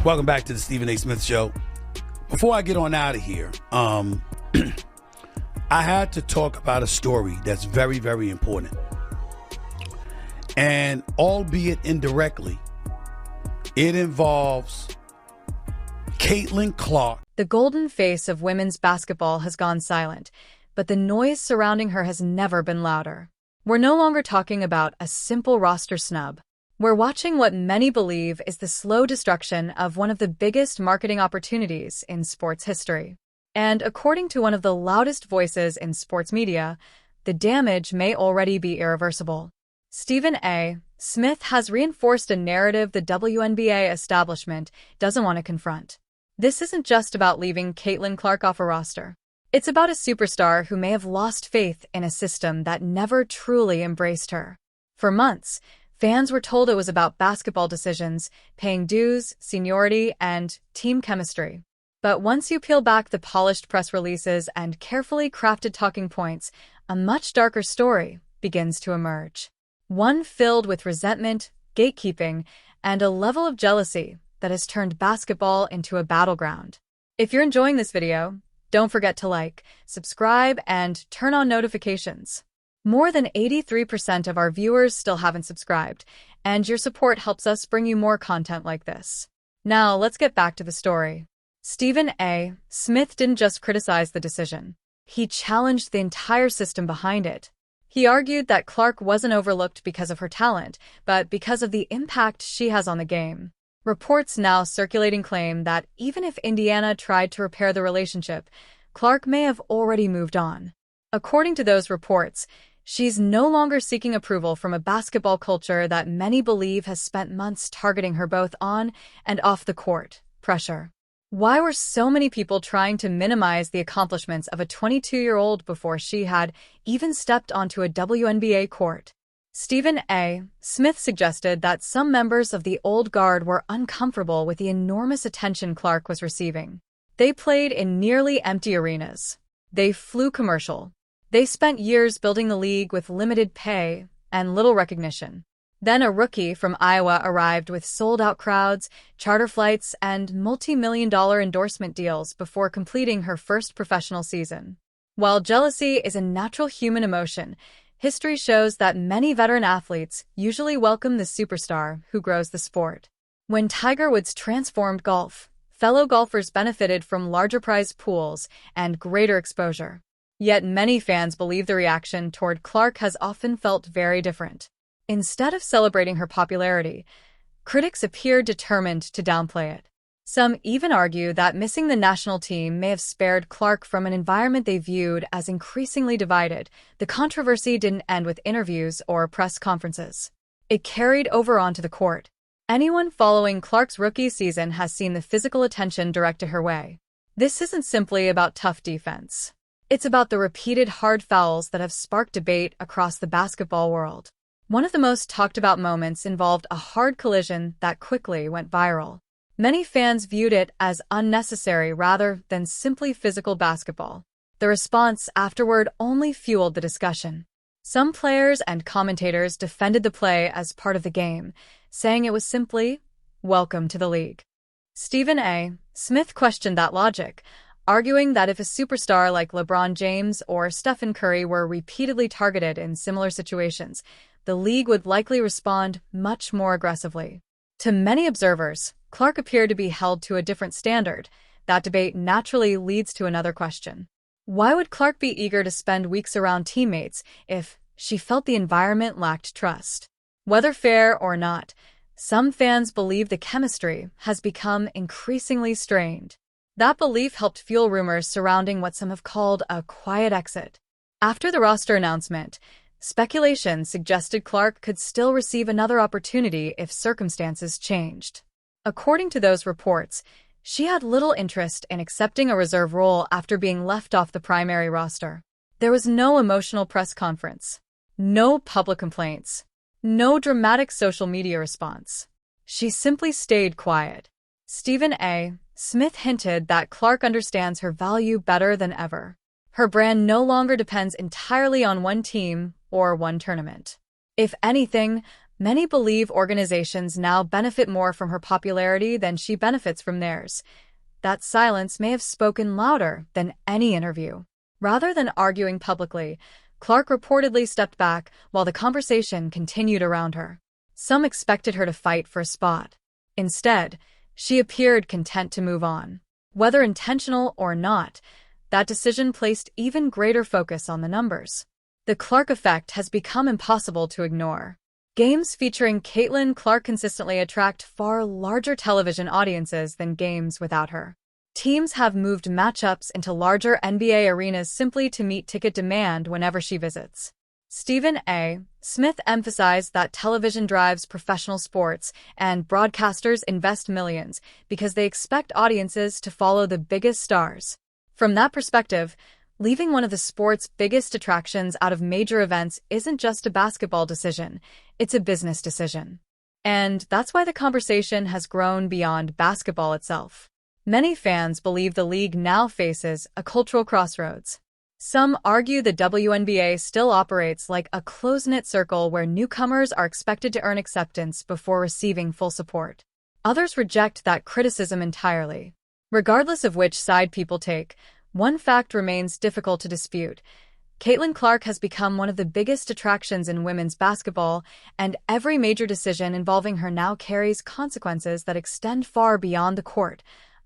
Welcome back to the Stephen A. Smith Show. Before I get on out of here, I had to talk about a story that's very, very important. And albeit indirectly, it involves Caitlin Clark. The golden face of women's basketball has gone silent, but the noise surrounding her has never been louder. We're no longer talking about a simple roster snub. We're watching what many believe is the slow destruction of one of the biggest marketing opportunities in sports history. And according to one of the loudest voices in sports media, the damage may already be irreversible. Stephen A. Smith has reinforced a narrative the WNBA establishment doesn't want to confront. This isn't just about leaving Caitlin Clark off a roster. It's about a superstar who may have lost faith in a system that never truly embraced her. For months, fans were told it was about basketball decisions, paying dues, seniority, and team chemistry. But once you peel back the polished press releases and carefully crafted talking points, a much darker story begins to emerge. One filled with resentment, gatekeeping, and a level of jealousy that has turned basketball into a battleground. If you're enjoying this video, don't forget to like, subscribe, and turn on notifications. More than 83% of our viewers still haven't subscribed, and your support helps us bring you more content like this. Now, let's get back to the story. Stephen A. Smith didn't just criticize the decision. He challenged the entire system behind it. He argued that Clark wasn't overlooked because of her talent, but because of the impact she has on the game. Reports now circulating claim that even if Indiana tried to repair the relationship, Clark may have already moved on. According to those reports, she's no longer seeking approval from a basketball culture that many believe has spent months targeting her both on and off the court. Pressure. Why were so many people trying to minimize the accomplishments of a 22-year-old before she had even stepped onto a WNBA court? Stephen A. Smith suggested that some members of the old guard were uncomfortable with the enormous attention Clark was receiving. They played in nearly empty arenas. They flew commercial. They spent years building the league with limited pay and little recognition. Then a rookie from Iowa arrived with sold-out crowds, charter flights, and multi-million-dollar endorsement deals before completing her first professional season. While jealousy is a natural human emotion, history shows that many veteran athletes usually welcome the superstar who grows the sport. When Tiger Woods transformed golf, fellow golfers benefited from larger prize pools and greater exposure. Yet many fans believe the reaction toward Clark has often felt very different. Instead of celebrating her popularity, critics appear determined to downplay it. Some even argue that missing the national team may have spared Clark from an environment they viewed as increasingly divided. The controversy didn't end with interviews or press conferences. It carried over onto the court. Anyone following Clark's rookie season has seen the physical attention directed her way. This isn't simply about tough defense. It's about the repeated hard fouls that have sparked debate across the basketball world. One of the most talked about moments involved a hard collision that quickly went viral. Many fans viewed it as unnecessary rather than simply physical basketball. The response afterward only fueled the discussion. Some players and commentators defended the play as part of the game, saying it was simply, "Welcome to the league." Stephen A. Smith questioned that logic, arguing that if a superstar like LeBron James or Stephen Curry were repeatedly targeted in similar situations, the league would likely respond much more aggressively. To many observers, Clark appeared to be held to a different standard. That debate naturally leads to another question. Why would Clark be eager to spend weeks around teammates if she felt the environment lacked trust? Whether fair or not, some fans believe the chemistry has become increasingly strained. That belief helped fuel rumors surrounding what some have called a quiet exit. After the roster announcement, speculation suggested Clark could still receive another opportunity if circumstances changed. According to those reports, she had little interest in accepting a reserve role after being left off the primary roster. There was no emotional press conference, no public complaints, no dramatic social media response. She simply stayed quiet. Stephen A. Smith hinted that Clark understands her value better than ever. Her brand no longer depends entirely on one team or one tournament. If anything, Many believe organizations now benefit more from her popularity than she benefits from theirs. That silence may have spoken louder than any interview. Rather than arguing publicly, Clark reportedly stepped back while the conversation continued around her. Some expected her to fight for a spot. Instead, she appeared content to move on. Whether intentional or not, that decision placed even greater focus on the numbers. The Clark effect has become impossible to ignore. Games featuring Caitlin Clark consistently attract far larger television audiences than games without her. Teams have moved matchups into larger NBA arenas simply to meet ticket demand whenever she visits. Wnba Smith emphasized that television drives professional sports, and broadcasters invest millions because they expect audiences to follow the biggest stars. From that perspective, leaving one of the sport's biggest attractions out of major events isn't just a basketball decision, it's a business decision. And that's why the conversation has grown beyond basketball itself. Many fans believe the league now faces a cultural crossroads. Some argue the WNBA still operates like a close-knit circle where newcomers are expected to earn acceptance before receiving full support. Others reject that criticism entirely. Regardless of which side people take, one fact remains difficult to dispute. Caitlin Clark has become one of the biggest attractions in women's basketball, and every major decision involving her now carries consequences that extend far beyond the court.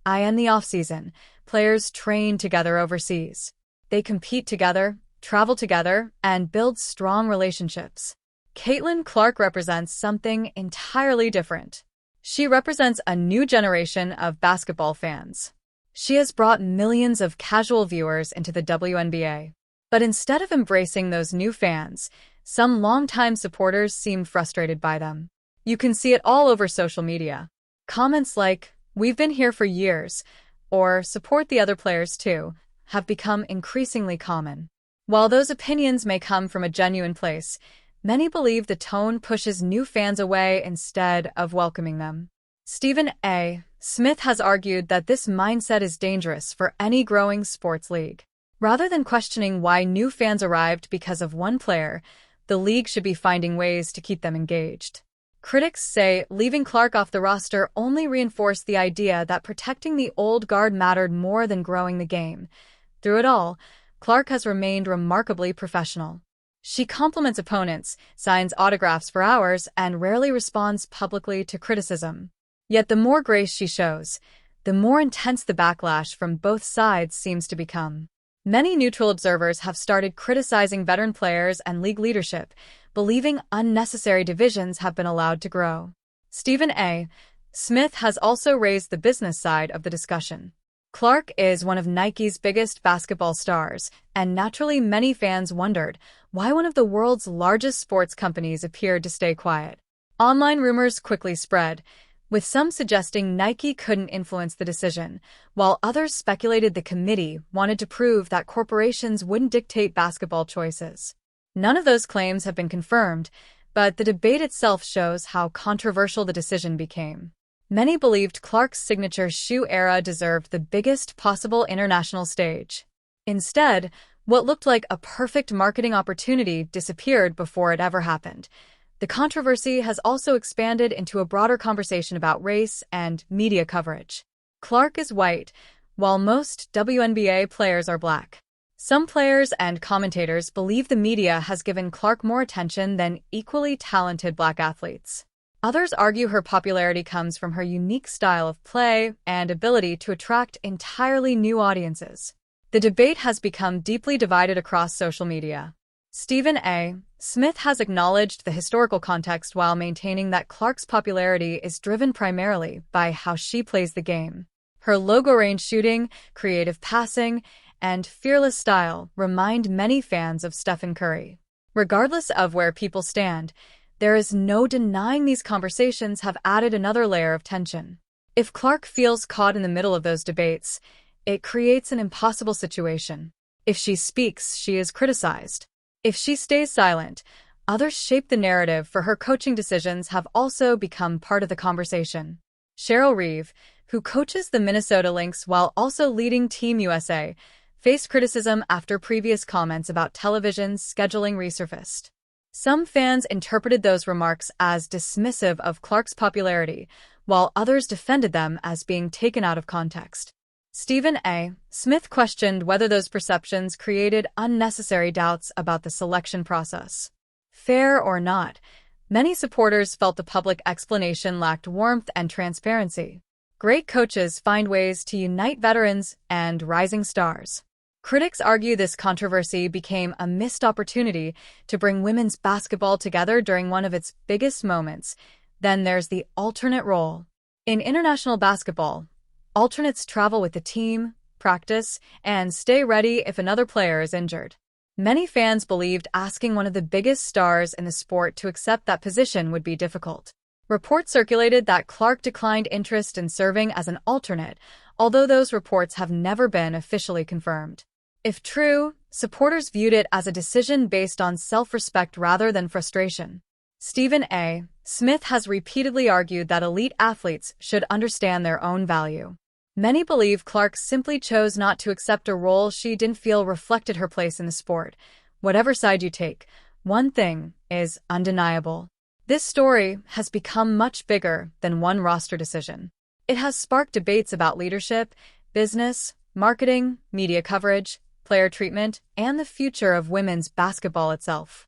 In the off-season, players train together overseas. They compete together, travel together, and build strong relationships. Caitlin Clark represents something entirely different. She represents a new generation of basketball fans. She has brought millions of casual viewers into the WNBA. But instead of embracing those new fans, some longtime supporters seem frustrated by them. You can see it all over social media. Comments like, "We've been here for years," or "Support the other players too," have become increasingly common. While those opinions may come from a genuine place, many believe the tone pushes new fans away instead of welcoming them. Wnba Smith has argued that this mindset is dangerous for any growing sports league. Rather than questioning why new fans arrived because of one player, the league should be finding ways to keep them engaged. Critics say leaving Clark off the roster only reinforced the idea that protecting the old guard mattered more than growing the game. Through it all, Clark has remained remarkably professional. She compliments opponents, signs autographs for hours, and rarely responds publicly to criticism. Yet the more grace she shows, the more intense the backlash from both sides seems to become. Many neutral observers have started criticizing veteran players and league leadership, believing unnecessary divisions have been allowed to grow. Wnba Smith has also raised the business side of the discussion. Clark is one of Nike's biggest basketball stars, and naturally many fans wondered why one of the world's largest sports companies appeared to stay quiet. Online rumors quickly spread, with some suggesting Nike couldn't influence the decision, while others speculated the committee wanted to prove that corporations wouldn't dictate basketball choices. None of those claims have been confirmed, but the debate itself shows how controversial the decision became. Many believed Clark's signature shoe era deserved the biggest possible international stage. Instead, what looked like a perfect marketing opportunity disappeared before it ever happened. The controversy has also expanded into a broader conversation about race and media coverage. Clark is white, while most WNBA players are black. Some players and commentators believe the media has given Clark more attention than equally talented black athletes. Others argue her popularity comes from her unique style of play and ability to attract entirely new audiences. The debate has become deeply divided across social media. Wnba Smith has acknowledged the historical context while maintaining that Clark's popularity is driven primarily by how she plays the game. Her logo-range shooting, creative passing, and fearless style remind many fans of Stephen Curry. Regardless of where people stand, there is no denying these conversations have added another layer of tension. If Clark feels caught in the middle of those debates, it creates an impossible situation. If she speaks, she is criticized. If she stays silent, others shape the narrative for her coaching decisions have also become part of the conversation. Cheryl Reeve, who coaches the Minnesota Lynx while also leading Team USA, faced criticism after previous comments about television's scheduling resurfaced. Some fans interpreted those remarks as dismissive of Clark's popularity, while others defended them as being taken out of context. Stephen A. Smith questioned whether those perceptions created unnecessary doubts about the selection process. Fair or not, many supporters felt the public explanation lacked warmth and transparency. Great coaches find ways to unite veterans and rising stars. Critics argue this controversy became a missed opportunity to bring women's basketball together during one of its biggest moments. Then there's the alternate role. In international basketball, alternates travel with the team, practice, and stay ready if another player is injured. Many fans believed asking one of the biggest stars in the sport to accept that position would be difficult. Reports circulated that Clark declined interest in serving as an alternate, although those reports have never been officially confirmed. If true, supporters viewed it as a decision based on self-respect rather than frustration. Stephen A. Smith has repeatedly argued that elite athletes should understand their own value. Many believe Clark simply chose not to accept a role she didn't feel reflected her place in the sport. Whatever side you take, one thing is undeniable. This story has become much bigger than one roster decision. It has sparked debates about leadership, business, marketing, media coverage, player treatment, and the future of women's basketball itself.